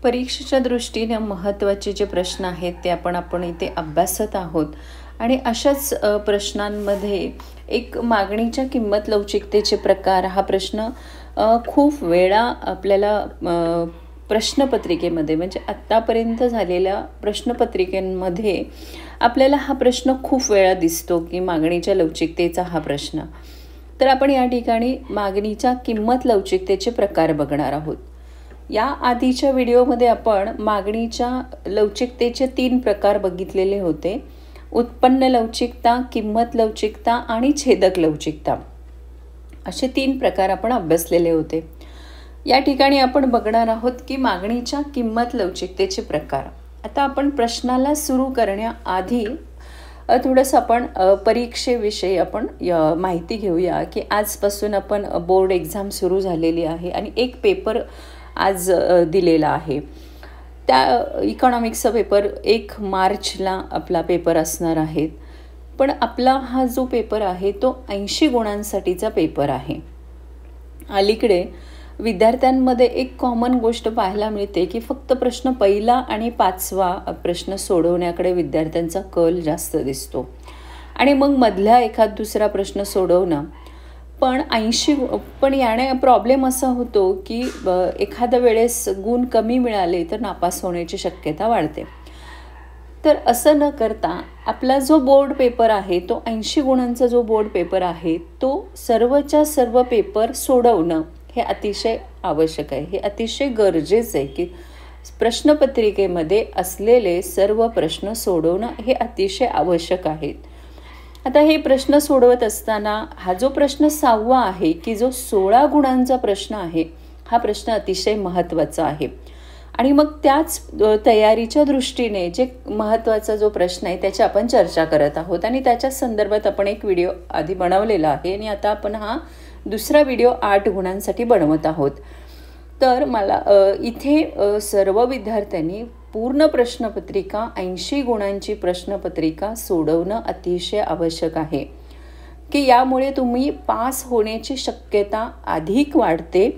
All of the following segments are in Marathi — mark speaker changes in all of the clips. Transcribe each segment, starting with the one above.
Speaker 1: परीक्षेच्या दृष्टीने महत्त्वाचे जे प्रश्न आहेत ते आपण इथे अभ्यासत आहोत आणि अशाच प्रश्नांमध्ये एक मागणीच्या किंमत लवचिकतेचे प्रकार हा प्रश्न खूप वेळा आपल्याला प्रश्नपत्रिकेमध्ये म्हणजे आत्तापर्यंत झालेल्या प्रश्नपत्रिकेमध्ये आपल्याला हा प्रश्न खूप वेळा दिसतो की मागणीच्या लवचिकतेचा हा प्रश्न. तर आपण या ठिकाणी मागणीच्या किंमत लवचिकतेचे प्रकार बघणार आहोत. या आधीच्या व्हिडिओमध्ये आपण मागणीच्या लवचिकतेचे 3 प्रकार बघितलेले होते. उत्पन्न लवचिकता, किंमत लवचिकता आणि छेदक लवचिकता असे 3 प्रकार आपण अभ्यासलेले होते. या ठिकाणी आपण बघणार आहोत की मागणीच्या किंमत लवचिकतेचे प्रकार. आता आपण प्रश्नाला सुरू करण्याआधी थोडंसं आपण परीक्षेविषयी आपण माहिती घेऊया की आजपासून आपण बोर्ड एक्झाम सुरू झालेली आहे आणि एक पेपर आज दिलेला आहे. त्या इकॉनॉमिक्सचा पेपर 1 मार्चला आपला पेपर असणार आहे. पण आपला हा जो पेपर आहे तो 80 गुणांसाठीचा पेपर आहे. अलीकडे विद्यार्थ्यांमध्ये एक कॉमन गोष्ट पाहायला मिळते की फक्त प्रश्न पहिला आणि 5वा प्रश्न सोडवण्याकडे विद्यार्थ्यांचा कल जास्त दिसतो आणि मग मधला एखाद दुसरा प्रश्न सोडवणं. पण याने प्रॉब्लेम असा होतो की एखाद्या वेळेस गुण कमी मिळाले तर नापास होण्याची शक्यता वाढते. तर असं न करता आपला जो बोर्ड पेपर आहे तो 80 गुणांचा जो बोर्ड पेपर आहे तो सर्वच्या सर्व पेपर सोडवणं हे अतिशय आवश्यक आहे. हे अतिशय गरजेचं आहे की प्रश्नपत्रिकेमध्ये असलेले सर्व प्रश्न सोडवणं हे अतिशय आवश्यक आहेत. आता हे प्रश्न सोडवत असताना हा जो प्रश्न 6वा आहे की जो 16 गुणांचा प्रश्न आहे हा प्रश्न अतिशय महत्त्वाचा आहे. आणि मग त्याच तयारीच्या दृष्टीने जे महत्त्वाचा जो प्रश्न आहे त्याची आपण चर्चा करत आहोत आणि त्याच्या संदर्भात आपण एक व्हिडिओ आधी बनवलेला आहे आणि आता आपण हा दुसरा व्हिडिओ 8 गुणांसाठी बनवत आहोत. तर मला इथे सर्व विद्यार्थ्यांनी पूर्ण प्रश्नपत्रिका 80 गुणांची प्रश्नपत्रिका सोडवणं अतिशय आवश्यक आहे की यामुळे तुम्ही पास होण्याची शक्यता अधिक वाढते.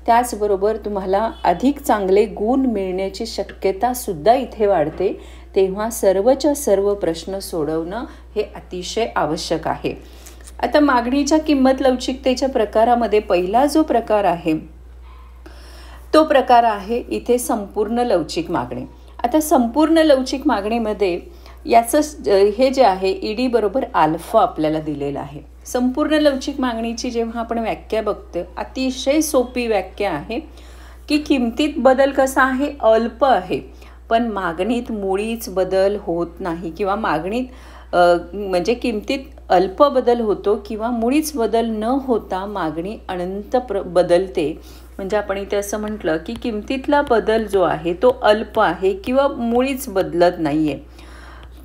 Speaker 1: त्याचबरोबर तुम्हाला अधिक चांगले गुण मिळण्याची शक्यतासुद्धा इथे वाढते. तेव्हा सर्वच्या सर्व प्रश्न सोडवणं हे अतिशय आवश्यक आहे. आता मागणीच्या किंमत लवचिकतेच्या प्रकारामध्ये पहिला जो प्रकार आहे तो प्रकार आहे इथे संपूर्ण लवचिक मागणी. आता संपूर्ण लवचिक मागणीमध्ये याचं हे जे आहे ED बरोबर अल्फा आपल्याला दिलेलं आहे. संपूर्ण लवचिक मागणीची जेव्हा आपण व्याख्या बघतो अतिशय सोपी व्याख्या आहे की किमतीत बदल कसा आहे अल्प आहे पण मागणीत मुळीच बदल होत नाही किंवा मागणीत म्हणजे किमतीत अल्प बदल होतो किंवा मुळीच बदल न होता मागणी अनंत बदलते. म्हणजे आपण इथे असं म्हटलं की किमतीतला बदल जो आहे तो अल्प आहे किंवा मुळीच बदलत नाही आहे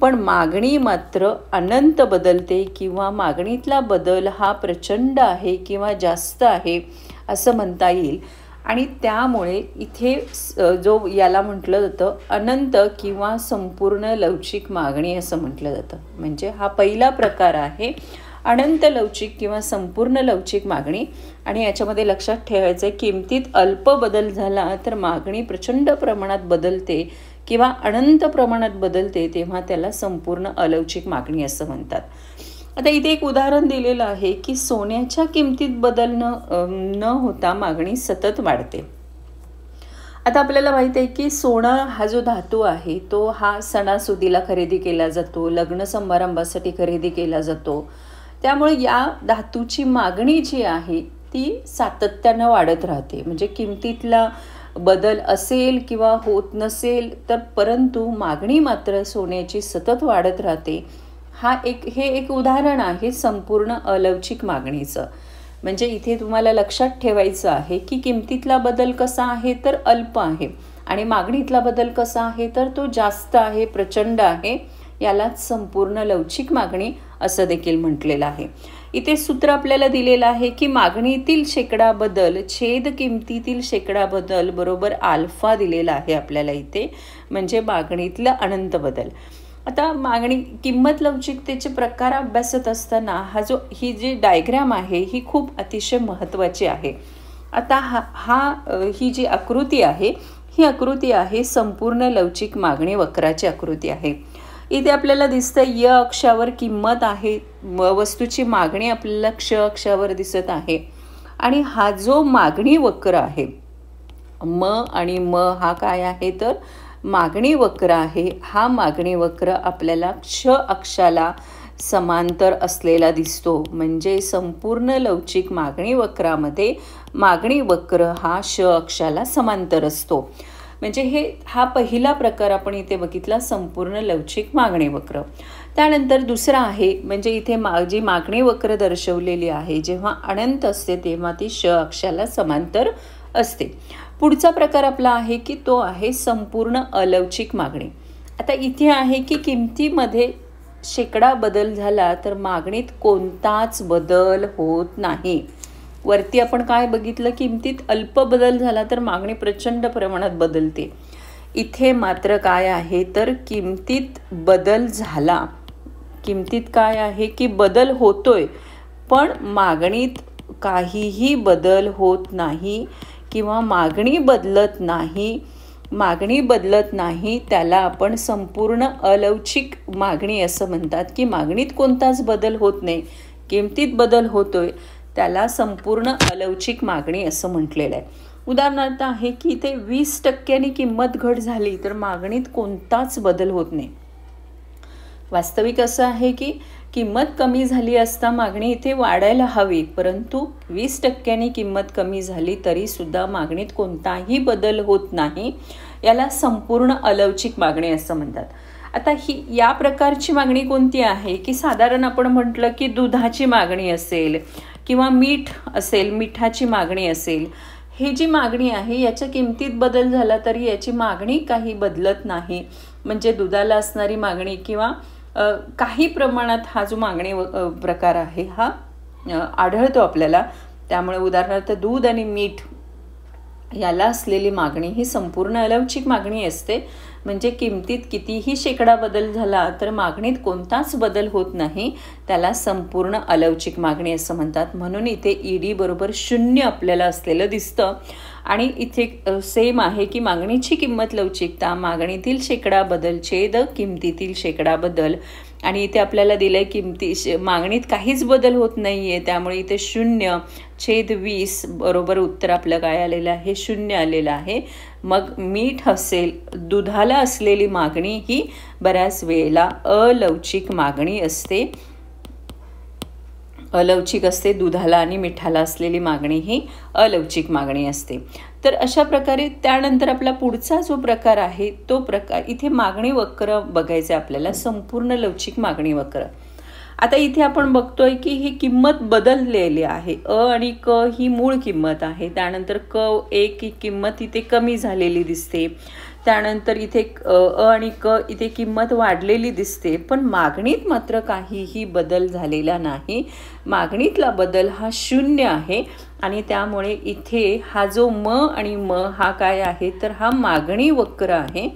Speaker 1: पण मागणी मात्र अनंत बदलते किंवा मागणीतला बदल हा प्रचंड आहे किंवा जास्त आहे असं म्हणता येईल. आणि त्यामुळे इथे जो याला म्हटलं जातं अनंत किंवा संपूर्ण लवचिक मागणी असं म्हटलं जातं. म्हणजे हा पहिला प्रकार आहे अनंत लवचिक किंवा संपूर्ण लवचिक मागणी. आणि याच्यामध्ये लक्षात ठेवायचं आहे किमतीत अल्प बदल झाला तर मागणी प्रचंड प्रमाणात बदलते किंवा अनंत प्रमाणात बदलते तेव्हा त्याला संपूर्ण अलवचिक मागणी असं म्हणतात. आता इथे एक उदाहरण दिलेलं आहे की सोन्याच्या किमतीत बदल न होता मागणी सतत वाढते. आता आपल्याला माहीत आहे की सोनं हा जो धातू आहे तो हा सणासुदीला खरेदी केला जातो, लग्न समारंभासाठी खरेदी केला जातो. त्यामुळे या धातूची मागणी जी आहे ती सातत्यानं वाढत राहते. म्हणजे किमतीतला बदल असेल किंवा होत नसेल तर परंतु मागणी मात्र सोन्याची सतत वाढत राहते. हे एक उदाहरण आहे संपूर्ण अलवचिक मागणीचं. म्हणजे इथे तुम्हाला लक्षात ठेवायचं आहे की किमतीतला बदल कसा आहे तर अल्प आहे आणि मागणीतला बदल कसा आहे तर तो जास्त आहे, प्रचंड आहे. यालाच संपूर्ण लवचिक मागणी असं देखील म्हटलेलं आहे. इथे सूत्र आपल्याला दिलेलं आहे की मागणीतील शेकडा बदल छेद किमतीतील शेकडा बदल बरोबर अल्फा दिलेला आहे आपल्याला इथे. म्हणजे मागणीतला अनंत बदल. आता मागणी किंमत लवचिकतेचे प्रकार अभ्यासत असताना ही जी डायग्राम आहे ही खूप अतिशय महत्त्वाची आहे. आता ही जी आकृती आहे ही आकृती आहे संपूर्ण लवचिक मागणी वक्राची आकृती आहे. इथे आपल्याला दिसतं य अक्षावर किंमत आहे, वस्तूची मागणी आपल्याला क्ष अक्षावर दिसत आहे. आणि हा जो मागणी वक्र आहे म आणि म हा काय आहे तर मागणी वक्र आहे. हा मागणी वक्र आपल्याला क्ष अक्षाला समांतर असलेला दिसतो. म्हणजे संपूर्ण लवचिक मागणी वक्रामध्ये मागणी वक्र हा श अक्षाला समांतर असतो. म्हणजे हा पहिला प्रकार आपण इथे बघितला संपूर्ण लवचिक मागणी वक्र. त्यानंतर दुसरा आहे म्हणजे इथे जी मागणी वक्र दर्शवलेली आहे जेव्हा अनंत असते तेव्हा ती श अक्षाला समांतर असते. पुढचा प्रकार आपला आहे की तो आहे संपूर्ण अलवचिक मागणी. आता इथे आहे की किमतीमध्ये शेकडा बदल झाला तर मागणीत कोणताच बदल होत नाही. वरती आपण काय बघितलं, किमतीत अल्प बदल झाला तर मागणी प्रचंड प्रमाणात बदलते. इथे मात्र काय आहे तर किमतीत बदल झाला, किमतीत काय आहे की बदल होतोय पण मागणीत काहीही बदल होत नाही किंवा मागणी बदलत नाही. मागणी बदलत नाही त्याला आपण संपूर्ण अलवचिक मागणी असं म्हणतात. की मागणीत कोणताच बदल होत नाही, किमतीत बदल होतोय, त्याला संपूर्ण अलवचिक मागणी असं म्हटलेलं आहे. उदाहरणार्थ आहे की इथे 20% किंमत घट झाली तर मागणीत कोणताच बदल होत नाही. वास्तविक असं आहे की किंमत कमी झाली असता मागणी इथे वाढायला हवी, परंतु 20% किंमत कमी झाली तरीसुद्धा मागणीत कोणताही बदल होत नाही. याला संपूर्ण अलवचिक मागणी असं म्हणतात. आता या प्रकारची मागणी कोणती आहे की साधारण आपण म्हटलं की दुधाची मागणी असेल किंवा मीठ असेल, मिठाची मागणी असेल. ही जी मागणी आहे याच्या किमतीत बदल झाला तरी याची मागणी काही बदलत नाही. म्हणजे दुधाला असणारी मागणी किंवा काही प्रमाणात हा जो मागणी प्रकार आहे हा आढळतो आपल्याला. त्यामुळे उदाहरणार्थ दूध आणि मीठ याला असलेली मागणी ही संपूर्ण अलवचिक मागणी असते. म्हणजे किमतीत कितीही शेकडा बदल झाला तर मागणीत कोणताच बदल होत नाही, त्याला संपूर्ण अलवचिक मागणी असं म्हणतात. म्हणून इथे ED बरोबर 0 आपल्याला असलेलं दिसतं. आणि इथे सेम आहे की मागणीची किंमत लवचिकता, मागणीतील शेकडा बदल छेद किमतीतील शेकडा बदल. आणि इथे आपल्याला दिलं आहे मागणीत काहीच बदल होत नाही आहे, त्यामुळे इथे 0/20 बरोबर उत्तर आपलं काय आलेलं आहे 0 आलेलं आहे. मग मीठ असेल, दुधाला असलेली मागणी ही बऱ्याच वेळेला अलवचिक मागणी असते. अलवचिक असते, दुधाला आणि मिठाला असलेली मागणी ही अलवचिक मागणी असते. तर अशा प्रकारे त्यानंतर आपला पुढचा जो प्रकार आहे तो प्रकार इथे मागणी वक्र बघायचं आपल्याला, संपूर्ण लवचिक मागणी वक्र. आता इथे आपण बघतोय की ही किंमत बदललेली आहे. आणि क ही मूळ किंमत आहे. त्यानंतर क1 ही किंमत इथे कमी झालेली दिसते. त्यानंतर इथे आणि क इथे किंमत वाढलेली दिसते. पण मागणीत मात्र काहीही बदल झालेला नाही. मागणीतला बदल हा 0 आहे. आणि त्यामुळे इथे हा जो म आणि म हा काय आहे तर हा मागणी वक्र आहे.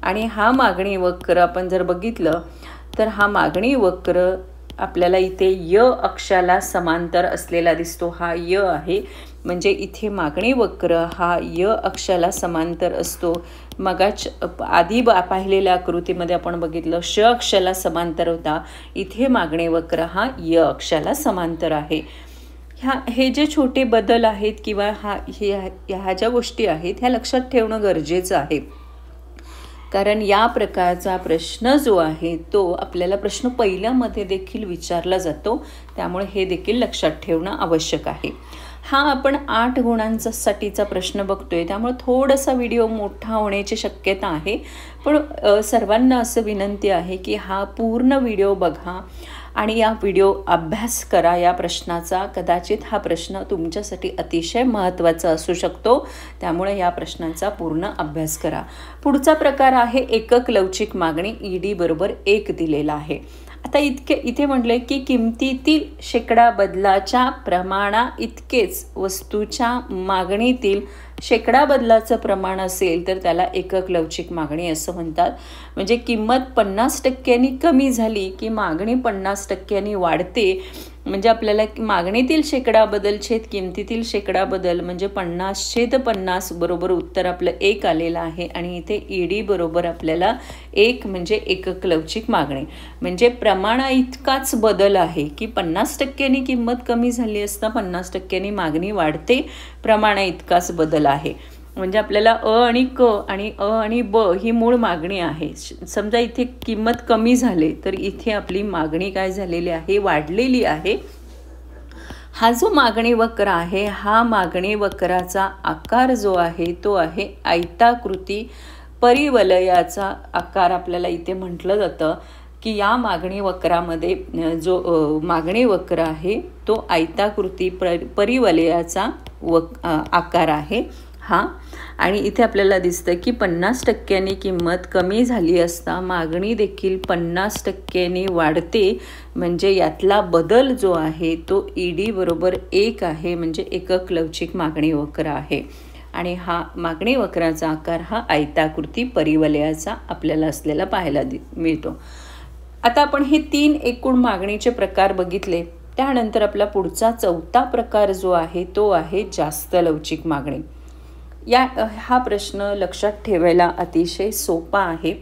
Speaker 1: आणि हा मागणी वक्र आपण जर बघितलं तर हा मागणी वक्र आपल्याला इथे य अक्षाला समांतर असलेला दिसतो. हा य आहे. म्हणजे इथे मागणी वक्र हा य अक्षाला समांतर असतो. मगाच आधी पाहिलेल्या आकृतीमध्ये आपण बघितलं श अक्षाला समांतर होता. इथे मागणी वक्र हा य अक्षाला समांतर आहे. हे जे छोटे बदल आहेत किंवा ह्या ज्या गोष्टी आहेत ह्या लक्षात ठेवणं गरजेचं आहे. कारण या प्रकारचा प्रश्न जो आहे तो आपल्याला प्रश्न पहिल्यामध्ये देखील विचारला जातो. त्यामुळे हे देखील लक्षात ठेवणं आवश्यक आहे. हा आपण 8 गुणांसाठीचा प्रश्न बघतोय, त्यामुळे थोडासा व्हिडिओ मोठा होण्याची शक्यता आहे. पण सर्वांना असं विनंती आहे की हा पूर्ण व्हिडिओ बघा आणि या व्हिडिओ अभ्यास करा या प्रश्नाचा. कदाचित हा प्रश्न तुमच्यासाठी अतिशय महत्त्वाचा असू शकतो. त्यामुळे या प्रश्नाचा पूर्ण अभ्यास करा. पुढचा प्रकार आहे एकक लवचिक मागणी. ED बरोबर 1 दिलेला आहे. आता इथे म्हटलं की किमतीतील शेकडा बदलाच्या प्रमाणा इतकेच वस्तूच्या मागणीतील शेकडा बदलाचं प्रमाण असेल तर त्याला एकक लवचिक मागणी असं म्हणतात. म्हणजे किंमत 50% कमी झाली की मागणी 50% वाढते. म्हणजे आपल्याला मागणीतील शेकडा बदल छेद किमतीतील शेकडा बदल म्हणजे 50/50 बरोबर उत्तर आपलं 1 आलेलं आहे. आणि इथे ED बरोबर आपल्याला 1 म्हणजे एकक लवचिक मागणी, म्हणजे प्रमाणा इतकाच बदल आहे की 50% किंमत कमी झाली असता 50% मागणी वाढते, प्रमाणा इतकाच बदल आहे. म्हणजे आपल्याला अ आणि क आणि अ आणि ब ही मूळ मागणी आहे. समजा इथे किंमत कमी झाली तर इथे आपली मागणी काय झालेली आहे, वाढलेली आहे. हा जो मागणी वक्र आहे, हा मागणी वक्राचा आकार जो आहे तो आहे आयताकृती परिवलयाचा आकार. आपल्याला इथे म्हटलं जातं की या मागणी वक्रामध्ये जो मागणी वक्र आहे तो आयताकृती परिवलयाचा आकार आहे हा. आणि इथे आपल्याला दिसतं की 50% किंमत कमी झाली असता मागणी देखील 50% वाढते, म्हणजे यातला बदल जो आहे तो ED बरोबर 1 आहे, म्हणजे एकक लवचिक मागणी वक्र आहे. आणि हा मागणी वक्राचा आकार हा आयताकृती परिवलयाचा आपल्याला असलेला पाहायला मिळतो. आता आपण हे 3 एकूण मागणीचे प्रकार बघितले. त्यानंतर आपला पुढचा 4था प्रकार जो आहे तो आहे जास्त लवचिक मागणी. हा प्रश्न लक्षात ठेवायला अतिशय सोपा आहे.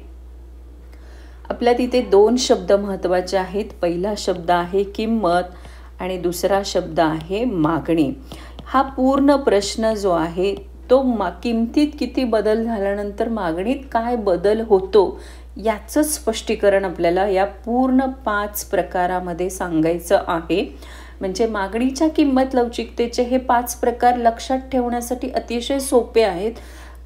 Speaker 1: आपल्या तिथे 2 शब्द महत्त्वाचे आहेत. पहिला शब्द आहे किंमत आणि दुसरा शब्द आहे मागणी. हा पूर्ण प्रश्न जो आहे तो किमतीत किती बदल झाल्यानंतर मागणीत काय बदल होतो याचं स्पष्टीकरण आपल्याला या पूर्ण 5 प्रकारामध्ये सांगायचं आहे. म्हणजे मागणीच्या किंमत लवचिकतेचे हे 5 प्रकार लक्षात ठेवण्यासाठी अतिशय सोपे आहेत.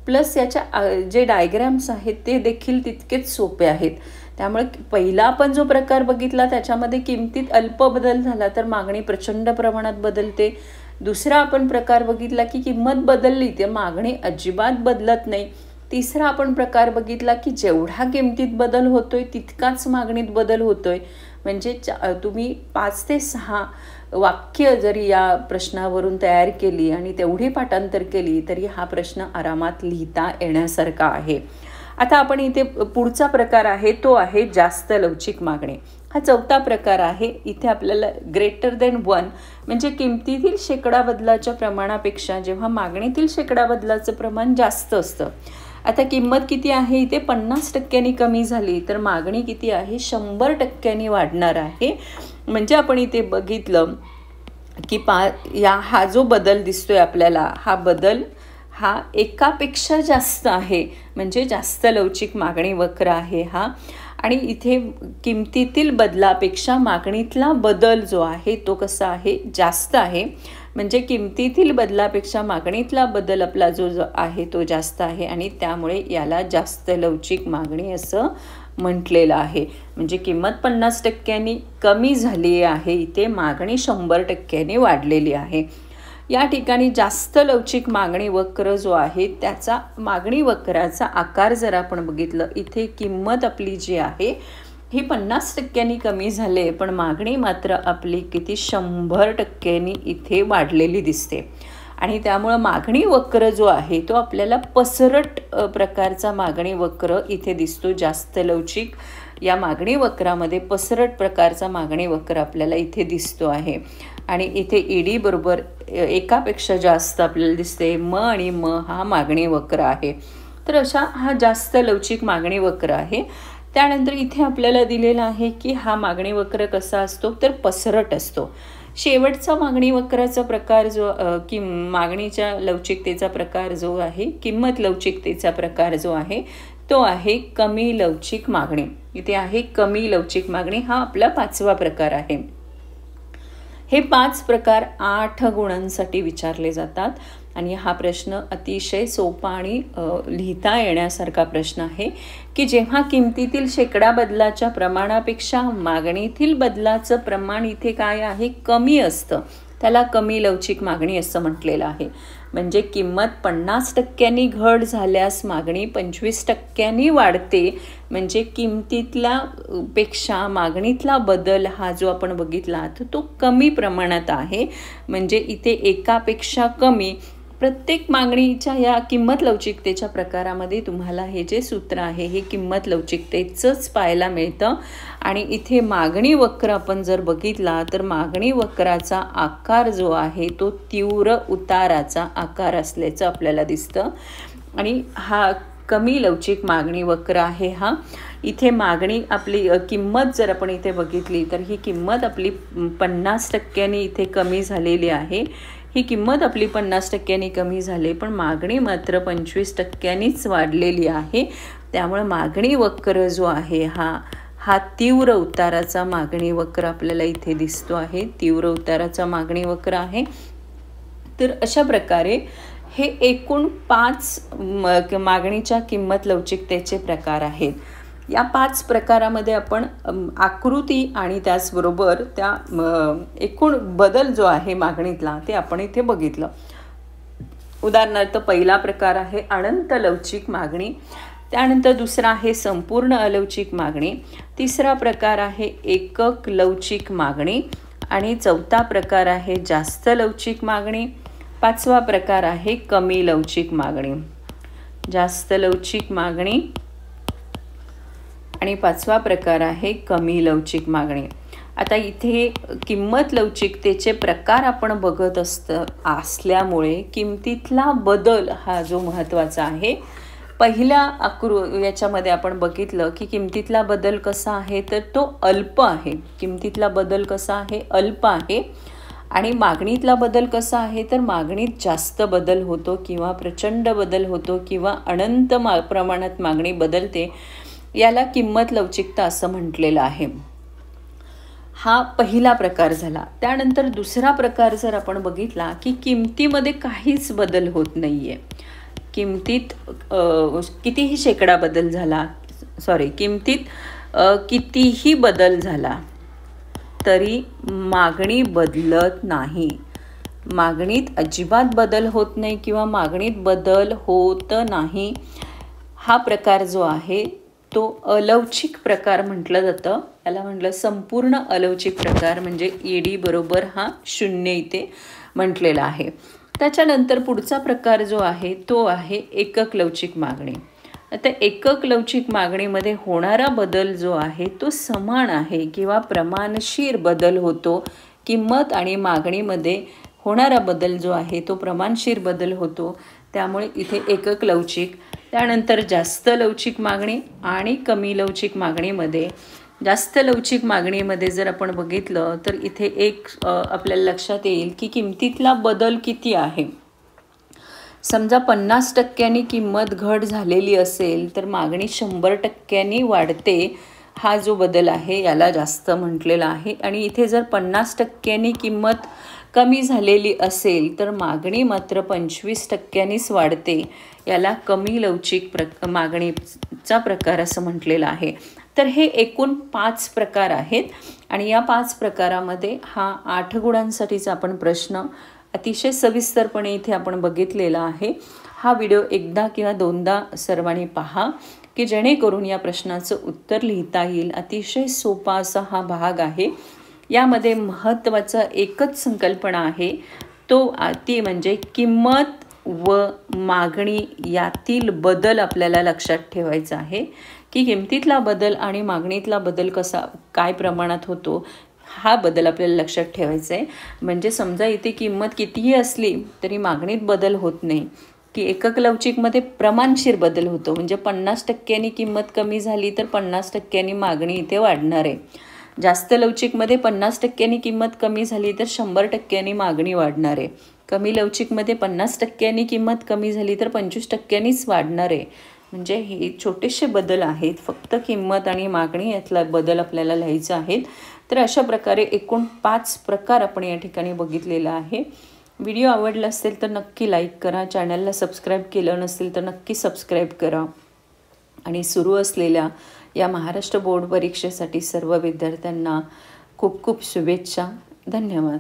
Speaker 1: प्लस याच्या जे डायग्रॅम्स आहेत ते देखील तितकेच सोपे आहेत. त्यामुळे पहिला आपण जो प्रकार बघितला त्याच्यामध्ये किमतीत अल्प बदल झाला तर मागणी प्रचंड प्रमाणात बदलते. दुसरा आपण प्रकार बघितला की किंमत बदलली तर मागणी अजिबात बदलत नाही. तिसरा आपण प्रकार बघितला की जेवढा किमतीत बदल होतोय तितकाच मागणीत बदल होतोय. म्हणजे तुम्ही 5 ते 6 वाक्य जरी या प्रश्नावरून तयार केली आणि तेवढी पाठांतर केली तरी हा प्रश्न आरामात लिहिता येण्यासारखा आहे. आता आपण इथे पुढचा प्रकार आहे तो आहे जास्त लवचिक मागणी. हा 4था प्रकार आहे. इथे आपल्याला ग्रेटर दॅन 1 म्हणजे किमतीतील शेकडा बदलाच्या प्रमाणापेक्षा जेव्हा मागणीतील शेकडा बदलाचं प्रमाण जास्त असतं. आता किंमत किती आहे इथे 50% कमी झाली तर मागणी किती आहे 100% वाढणार आहे. म्हणजे आपण इथे बघितलं की हा जो बदल दिसतोय आपल्याला हा बदल हा एकापेक्षा जास्त आहे, म्हणजे जास्त लवचिक मागणी वक्र आहे हा. आणि इथे किमतीतील बदलापेक्षा मागणीतला बदल जो आहे तो कसा आहे जास्त आहे. म्हणजे किमतीतील बदलापेक्षा मागणीतला बदल आपला जो आहे तो जास्त आहे आणि त्यामुळे याला जास्त लवचिक मागणी असं म्हटलेलं आहे. म्हणजे किंमत 50% कमी झाली आहे, इथे मागणी 100% वाढलेली आहे. या ठिकाणी जास्त लवचिक मागणी वक्र जो आहे त्याचा मागणी वक्राचा आकार जर आपण बघितलं इथे किंमत आपली जी आहे ही 50% कमी झाले पण मागणी मात्र आपली किती 100% इथे वाढलेली दिसते. आणि त्यामुळं मागणी वक्र जो आहे तो आपल्याला पसरट प्रकारचा मागणी वक्र इथे दिसतो. जास्त लवचिक या मागणी वक्रामध्ये पसरट प्रकारचा मागणी वक्र आपल्याला इथे दिसतो आहे. आणि इथे ED बरोबर एकापेक्षा जास्त आपल्याला दिसते. म आणि म हा मागणी वक्र आहे. तर अशा हा जास्त लवचिक मागणी वक्र आहे. त्यानंतर इथे आपल्याला दिलेला आहे की हा मागणी वक्र कसा असतो तर पसरट असतो. शेवटचा मागणी वक्राचा प्रकार जो मागणीच्या लवचिकतेचा प्रकार जो आहे किंमत लवचिकतेचा प्रकार जो आहे तो आहे कमी लवचिक मागणी. इथे आहे कमी लवचिक मागणी. हा आपला 5वा प्रकार आहे. हे 5 प्रकार 8 गुणांसाठी विचारले जातात आणि हा प्रश्न अतिशय सोपा आणि लिहिता येण्यासारखा प्रश्न आहे की जेव्हा किमतीतील शेकडा बदलाच्या प्रमाणापेक्षा मागणीतील बदलाचं प्रमाण इथे काय आहे कमी असतं त्याला कमी लवचिक मागणी असं म्हटलेलं आहे. म्हणजे किंमत 50% घट झाल्यास मागणी 25% वाढते. म्हणजे किमतीतला पेक्षा मागणीतला बदल हा जो आपण बघितला तर तो कमी प्रमाणात आहे. म्हणजे इथे एकापेक्षा कमी प्रत्येक मागणीच्या या किंमत लवचिकतेच्या प्रकारामध्ये तुम्हाला हे जे सूत्र आहे हे किंमत लवचिकतेचंच पाहायला मिळतं. आणि इथे मागणी वक्र आपण जर बघितला तर मागणी वक्राचा आकार जो आहे तो तीव्र उताराचा आकार असल्याचं आपल्याला दिसतं. आणि हा कमी लवचिक मागणी वक्र आहे. हा इथे मागणी आपली किंमत जर आपण इथे बघितली तर ही किंमत आपली 50% इथे कमी झालेली आहे. ही किंमत आपली 50% कमी झाली, पण मागणी मात्र 25%नीच वाढलेली आहे. त्यामुळे मागणी वक्र जो आहे हा तीव्र उताराचा मागणी वक्र आपल्याला इथे दिसतो आहे. तीव्र उताराचा मागणी वक्र आहे. तर अशा प्रकारे हे एकूण 5 मागणीच्या किंमत लवचिकतेचे प्रकार आहेत. या 5 प्रकारामध्ये आपण आकृती आणि त्याचबरोबर त्या एकूण बदल जो आहे मागणीतला ते आपण इथे बघितलं. उदाहरणार्थ पहिला प्रकार आहे अनंत लवचिक मागणी, त्यानंतर दुसरा आहे संपूर्ण अलवचिक मागणी, तिसरा प्रकार आहे एकक लवचिक मागणी आणि चौथा प्रकार आहे जास्त लवचिक मागणी, पाचवा प्रकार आहे कमी लवचिक मागणी. जास्त लवचिक मागणी आणि पाचवा प्रकार आहे कमी लवचिक मागणी. आता इथे किंमत लवचिकतेचे प्रकार आपण बघत असल्यामुळे किमतीतला बदल हा जो महत्त्वाचा आहे. पहिल्या याच्यामध्ये आपण बघितलं की किमतीतला बदल कसा आहे तर तो अल्प आहे. किमतीतला बदल कसा आहे? अल्प आहे. आणि मागणीतला बदल कसा आहे तर मागणीत जास्त बदल होतो किंवा प्रचंड बदल होतो किंवा अनंत प्रमाणात मागणी बदलते. याला किंमत लवचिकता असं म्हटलेलं आहे. हा पहिला प्रकार झाला. त्यानंतर दुसरा प्रकार जर आपण बघितला की किमतीमध्ये काहीच बदल होत नाही आहे. किमतीत कितीही शेकडा बदल झाला किमतीत कितीही बदल झाला तरी मागणी बदलत नाही. मागणीत अजिबात बदल होत नाही किंवा मागणीत बदल होत नाही. हा प्रकार जो आहे तो अलवचिक प्रकार म्हटलं जातं. याला म्हटलं संपूर्ण अलवचिक प्रकार, म्हणजे ED बरोबर हा 0 इथे म्हटलेला आहे. त्याच्यानंतर पुढचा प्रकार जो आहे तो आहे एकक लवचिक मागणी. आता एकक लवचिक मागणीमध्ये होणारा बदल जो आहे तो समान आहे किंवा प्रमाणशीर बदल होतो. किंमत आणि मागणीमध्ये होणारा बदल जो आहे तो प्रमाणशीर बदल होतो. त्यामुळे इथे एकक लवचिक. त्यानंतर जास्त लवचिक मागणी आणि कमी लवचिक मागणीमध्ये, जास्त लवचिक मागणीमध्ये जर आपण बघितलं तर इथे एक आपल्याला लक्षात येईल की किमतीतला बदल किती आहे. समजा 50% किंमत घट झालेली असेल तर मागणी 100% वाढते. हा जो बदल आहे याला जास्त म्हटलेला आहे. आणि इथे जर 50% किंमत कमी झालेली असेल तर मागणी मात्र 25%नीच वाढते. याला कमी लवचिक मागणीचा प्रकार असं म्हटलेलं आहे. तर हे एकूण 5 प्रकार आहेत. आणि या 5 प्रकारामध्ये हा 8 गुणांसाठीचा आपण प्रश्न अतिशय सविस्तरपणे इथे आपण बघितलेला आहे. हा व्हिडिओ एकदा किंवा दोनदा सर्वांनी पहा की जेणेकरून या प्रश्नाचं उत्तर लिहिता येईल. अतिशय सोपा असा हा भाग आहे. यामध्ये महत्त्वाचा एकच संकल्पना आहे ती म्हणजे किंमत व मागणी यातील बदल आपल्याला लक्षात ठेवायचा आहे की किमतीतला बदल आणि मागणीतला बदल काय प्रमाणात होतो हा बदल आपल्याला लक्षात ठेवायचा आहे. म्हणजे समजा इथे किंमत कितीही असली तरी मागणीत बदल होत नाही की एकक लवचिकमध्ये प्रमाणशीर बदल होतो. म्हणजे 50%नी किंमत कमी झाली तर 50%नी मागणी इथे वाढणार आहे. जास्त लवचिकमध्ये 50%नी किंमत कमी झाली तर 100%नी मागणी वाढणार आहे. कमी लवचिकमध्ये 50%नी किंमत कमी झाली तर 25%नीच वाढणार आहे. म्हणजे हे छोटेसे बदल आहेत. फक्त किंमत आणि मागणी यातला बदल आपल्याला लिहायचा आहेत. तर अशा प्रकारे एकूण 5 प्रकार आपण या ठिकाणी बघितलेला आहे. व्हिडिओ आवडला असेल तर नक्की लाईक करा. चॅनलला सबस्क्राईब केलं नसेल तर नक्की सबस्क्राईब करा. आणि सुरू असलेल्या या महाराष्ट्र बोर्ड परीक्षेसाठी सर्व विद्यार्थ्यांना खूप खूप शुभेच्छा. धन्यवाद.